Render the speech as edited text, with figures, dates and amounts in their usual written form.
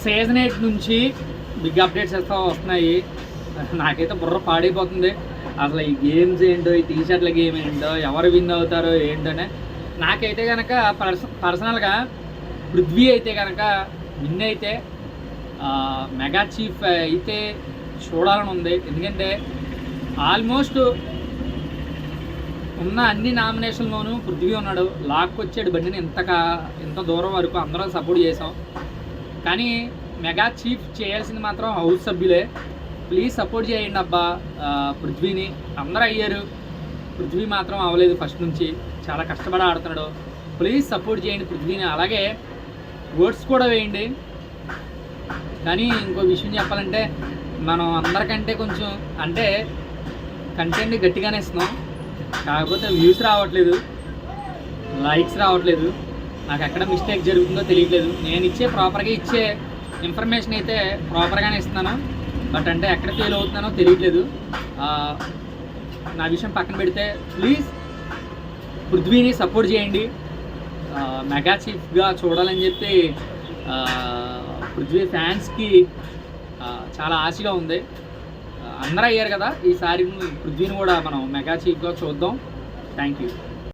Season 8 నుంచి big updates వస్తున్నాయి. నాకైతే బుర్ర పాడైపోతుంది. అసలు ఈ గేమ్స్ ఏంటో, ఈ టీషర్ట్ల గేమ్ ఏంటో, ఎవరు విన్ అవుతారో ఏంటనే. నాకైతే కనుక పర్సనల్గా పృథ్వీ అయితే కనుక విన్ అయితే మెగా చీఫ్ అయితే చూడాలని ఉంది. ఎందుకంటే ఆల్మోస్ట్ ఉన్న అన్ని నామినేషన్లోనూ పృథ్వీ ఉన్నాడు. లాక్కొచ్చాడు బండిని ఇంత దూరం వరకు అందరం సపోర్ట్ చేసాం. కానీ మెగా చీఫ్ చేయాల్సింది మాత్రం హౌస్ సభ్యులే. ప్లీజ్ సపోర్ట్ చేయండి అబ్బా పృథ్వీని. అందరూ అయ్యారు, పృథ్వీ మాత్రం అవ్వలేదు. ఫస్ట్ నుంచి చాలా కష్టపడి ఆడుతున్నాడు. ప్లీజ్ సపోర్ట్ చేయండి పృథ్వీని. అలాగే ఓట్స్ కూడా వేయండి. కానీ ఇంకో విషయం చెప్పాలంటే మనం అందరికంటే కొంచెం అంటే కంటెంట్ గట్టిగానే ఇస్తున్నాం. కాకపోతే వ్యూస్ రావట్లేదు, లైక్స్ రావట్లేదు. నాకు ఎక్కడ మిస్టేక్ జరుగుతుందో తెలియట్లేదు. నేను ప్రాపర్గా ఇచ్చే ఇన్ఫర్మేషన్ అయితే ప్రాపర్గానే ఇస్తున్నాను. బట్ అంటే ఎక్కడ ఫెయిల్ అవుతున్నానో తెలియట్లేదు. నా విషయం పక్కన పెడితే ప్లీజ్ పృథ్వీని సపోర్ట్ చేయండి. మెగా చీఫ్గా చూడాలని చెప్పి పృథ్వీ ఫ్యాన్స్కి చాలా ఆశగా ఉంది. అందరూ అయ్యారు కదా, ఈసారి పృథ్వీని కూడా మనం మెగా చీఫ్గా చూద్దాం. Thank you.